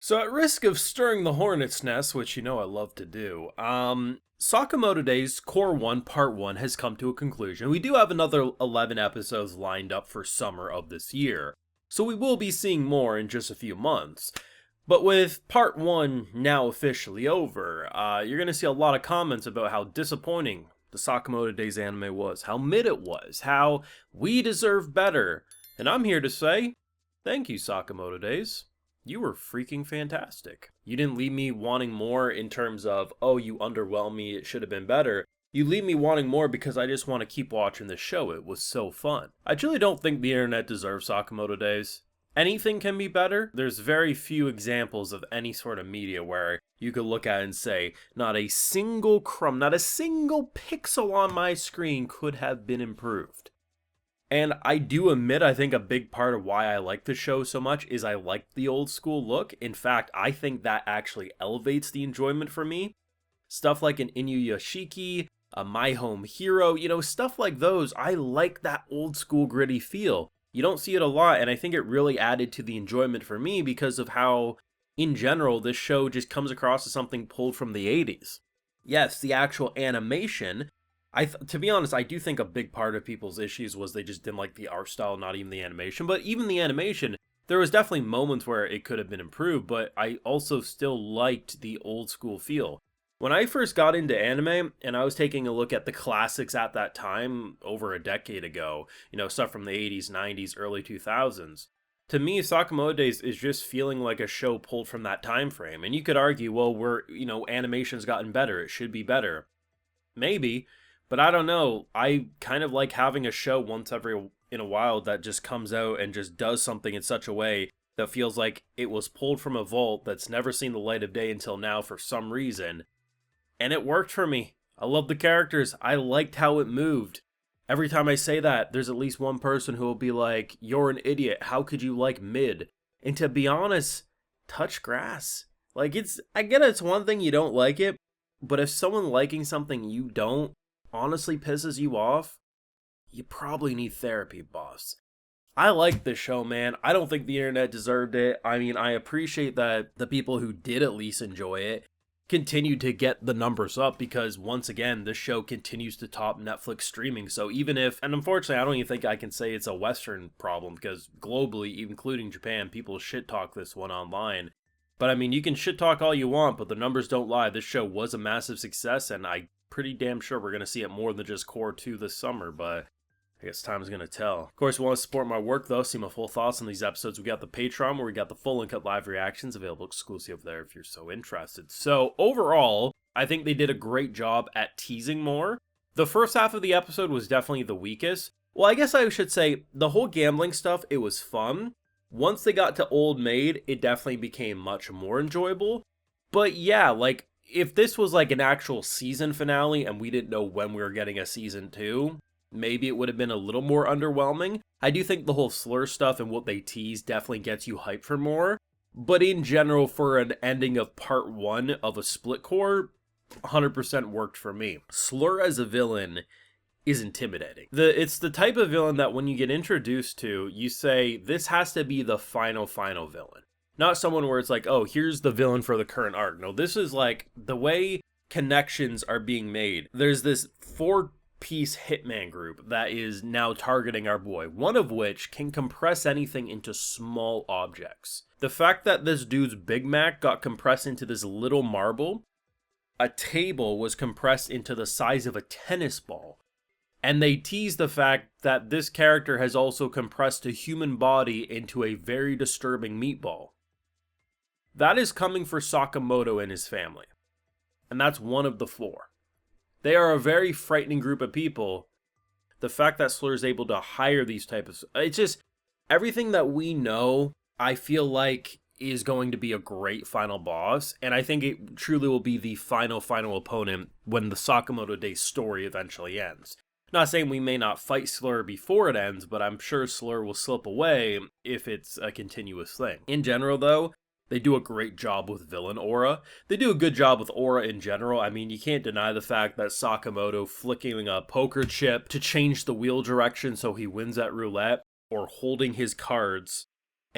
So, at risk of stirring the hornet's nest, which you know I love to do, Sakamoto Days Core 1 Part 1 has come to a conclusion. We do have another 11 episodes lined up for summer of this year, so we will be seeing more in just a few months. But with Part 1 now officially over, you're going to see a lot of comments about how disappointing the Sakamoto Days anime was, how mid it was, how we deserve better. And I'm here to say, thank you, Sakamoto Days. You were freaking fantastic. You didn't leave me wanting more in terms of, oh, you underwhelmed me, it should have been better. You leave me wanting more because I just want to keep watching the show. It was so fun. I truly don't think the internet deserves Sakamoto Days. Anything can be better. There's very few examples of any sort of media where you could look at and say, not a single crumb, not a single pixel on my screen could have been improved. And I do admit, I think a big part of why I like the show so much is I like the old school look. In fact, I think that actually elevates the enjoyment for me. Stuff like an Inuyashiki, a My Home Hero, stuff like those. I like that old school gritty feel. You don't see it a lot, and I think it really added to the enjoyment for me because of how, in general, this show just comes across as something pulled from the 80s. Yes, the actual animation, to be honest, I do think a big part of people's issues was they just didn't like the art style, not even the animation. But even the animation, there was definitely moments where it could have been improved, but I also still liked the old school feel. When I first got into anime, and I was taking a look at the classics at that time, over a decade ago, stuff from the 80s, 90s, early 2000s, to me, Sakamoto Days is just feeling like a show pulled from that time frame. And you could argue, well, animation's gotten better, it should be better. Maybe, but I don't know. I kind of like having a show once every in a while that just comes out and just does something in such a way that feels like it was pulled from a vault that's never seen the light of day until now for some reason. And it worked for me. I love the characters. I liked how it moved. Every time I say that, there's at least one person who will be like, you're an idiot. How could you like mid? And to be honest, touch grass. Like, I get it's one thing you don't like it, but if someone liking something you don't honestly pisses you off, you probably need therapy, boss. I like this show, man. I don't think the internet deserved it. I mean, I appreciate that the people who did at least enjoy it continue to get the numbers up because, once again, this show continues to top Netflix streaming. So even if, and unfortunately, I don't even think I can say it's a Western problem because globally, including Japan, people shit talk this one online. But I mean, you can shit talk all you want, but the numbers don't lie. This show was a massive success, and I'm pretty damn sure we're going to see it more than just Core 2 this summer, but I guess time's going to tell. Of course, if you want to support my work, though, see my full thoughts on these episodes, we got the Patreon, where we got the full uncut live reactions available exclusively over there if you're so interested. So, overall, I think they did a great job at teasing more. The first half of the episode was definitely the weakest. Well, I guess I should say, the whole gambling stuff, it was fun. Once they got to Old Maid, it definitely became much more enjoyable. But yeah, like, if this was like an actual season finale and we didn't know when we were getting a season 2, maybe it would have been a little more underwhelming. I do think the whole slur stuff and what they tease definitely gets you hyped for more. But in general, for an ending of part 1 of a split core, 100% worked for me. Slur as a villain is intimidating. It's the type of villain that when you get introduced to, you say, this has to be the final villain. Not someone where it's like, oh, here's the villain for the current arc. No, this is like the way connections are being made. There's this 4-piece hitman group that is now targeting our boy, one of which can compress anything into small objects. The fact that this dude's Big Mac got compressed into this little marble, a table was compressed into the size of a tennis ball. And they tease the fact that this character has also compressed a human body into a very disturbing meatball. That is coming for Sakamoto and his family. And that's one of the 4. They are a very frightening group of people. The fact that Slur is able to hire these types of... It's just... Everything that we know, I feel like, is going to be a great final boss. And I think it truly will be the final opponent when the Sakamoto Days story eventually ends. Not saying we may not fight Slur before it ends, but I'm sure Slur will slip away if it's a continuous thing. In general, though, they do a great job with villain aura. They do a good job with aura in general. I mean, you can't deny the fact that Sakamoto flicking a poker chip to change the wheel direction so he wins at roulette, or holding his cards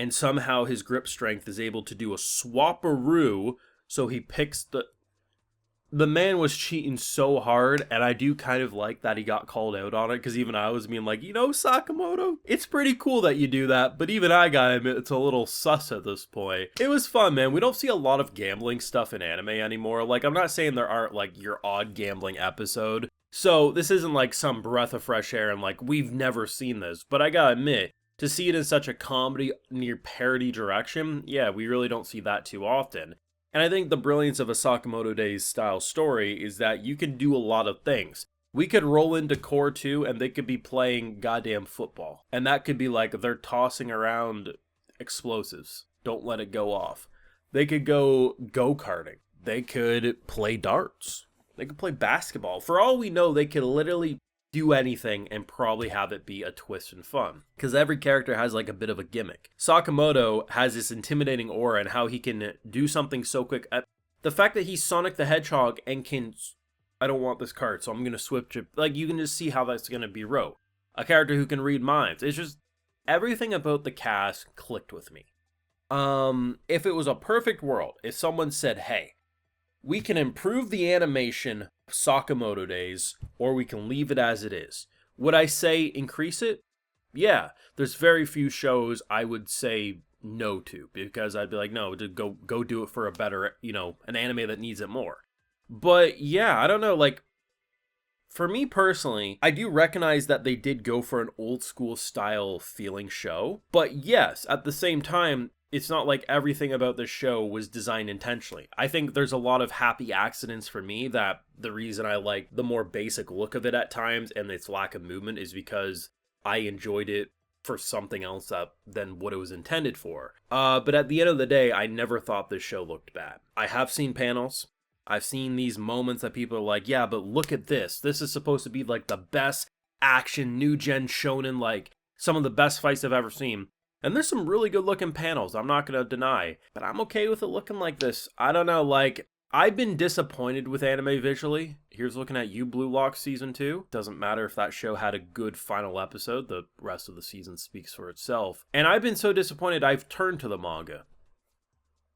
and somehow his grip strength is able to do a swapperoo, so he picks the man was cheating so hard, and I do kind of like that he got called out on it, because even I was being like, Sakamoto, it's pretty cool that you do that, but even I gotta admit, it's a little sus at this point. It was fun, man. We don't see a lot of gambling stuff in anime anymore. Like, I'm not saying there aren't, like, your odd gambling episode, so this isn't like some breath of fresh air, and like, we've never seen this, but I gotta admit, to see it in such a comedy, near parody direction, yeah, we really don't see that too often. And I think the brilliance of a Sakamoto Days style story is that you can do a lot of things. We could roll into Core 2 and they could be playing goddamn football. And that could be like they're tossing around explosives. Don't let it go off. They could go go-karting. They could play darts. They could play basketball. For all we know, they could literally do anything and probably have it be a twist and fun. Because every character has like a bit of a gimmick. Sakamoto has this intimidating aura and how he can do something so quick. The fact that he's Sonic the Hedgehog and can... I don't want this card, so I'm going to switch it. Like, you can just see how that's going to be wrote. A character who can read minds. It's just... everything about the cast clicked with me. If it was a perfect world, if someone said, hey, we can improve the animation Sakamoto Days, or we can leave it as it is. Would I say increase it? Yeah, there's very few shows I would say no to, because I'd be like, no, to go do it for a better, an anime that needs it more. But yeah, I don't know, like, for me personally, I do recognize that they did go for an old school style feeling show, but yes, at the same time, it's not like everything about this show was designed intentionally. I think there's a lot of happy accidents for me that the reason I like the more basic look of it at times and its lack of movement is because I enjoyed it for something else than what it was intended for. But at the end of the day, I never thought this show looked bad. I have seen panels. I've seen these moments that people are like, yeah, but look at this. This is supposed to be like the best action, new gen shonen, like some of the best fights I've ever seen. And there's some really good looking panels, I'm not going to deny. But I'm okay with it looking like this. I don't know, like, I've been disappointed with anime visually. Here's looking at you, Blue Lock Season 2. Doesn't matter if that show had a good final episode. The rest of the season speaks for itself. And I've been so disappointed I've turned to the manga.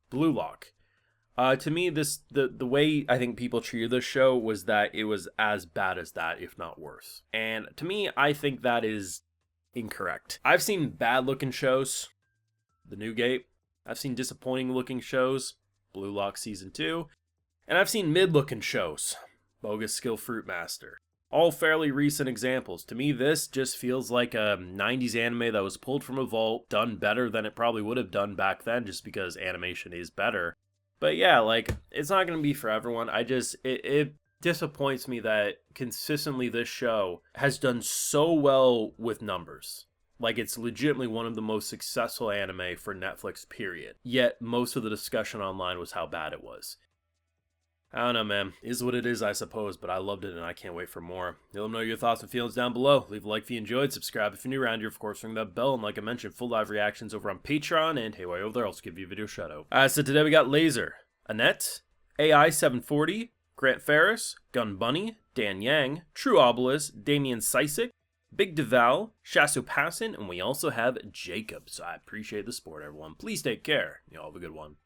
Blue Lock. To me, the way I think people treated this show was that it was as bad as that, if not worse. And to me, I think that is incorrect. I've seen bad looking shows, The New Gate. I've seen disappointing looking shows, Blue Lock Season 2. And I've seen mid looking shows, Bogus Skill Fruit Master. All fairly recent examples. To me, this just feels like a 90s anime that was pulled from a vault, done better than it probably would have done back then, just because animation is better. But yeah, like, it's not going to be for everyone. It disappoints me that consistently this show has done so well with numbers. Like, it's legitimately one of the most successful anime for Netflix, period. Yet, most of the discussion online was how bad it was. I don't know, man. Is what it is, I suppose, but I loved it and I can't wait for more. Let me know your thoughts and feelings down below. Leave a like if you enjoyed, subscribe if you're new around here, of course, ring that bell, and like I mentioned, full live reactions over on Patreon, and hey, while you're over there, I'll also give you a video shout out. So today we got Laser, Annette, AI 740, Grant Ferris, Gun Bunny, Dan Yang, True Obelisk, Damian Sisek, Big Deval, Shasu Passin, and we also have Jacob. So I appreciate the support, everyone. Please take care. Y'all have a good one.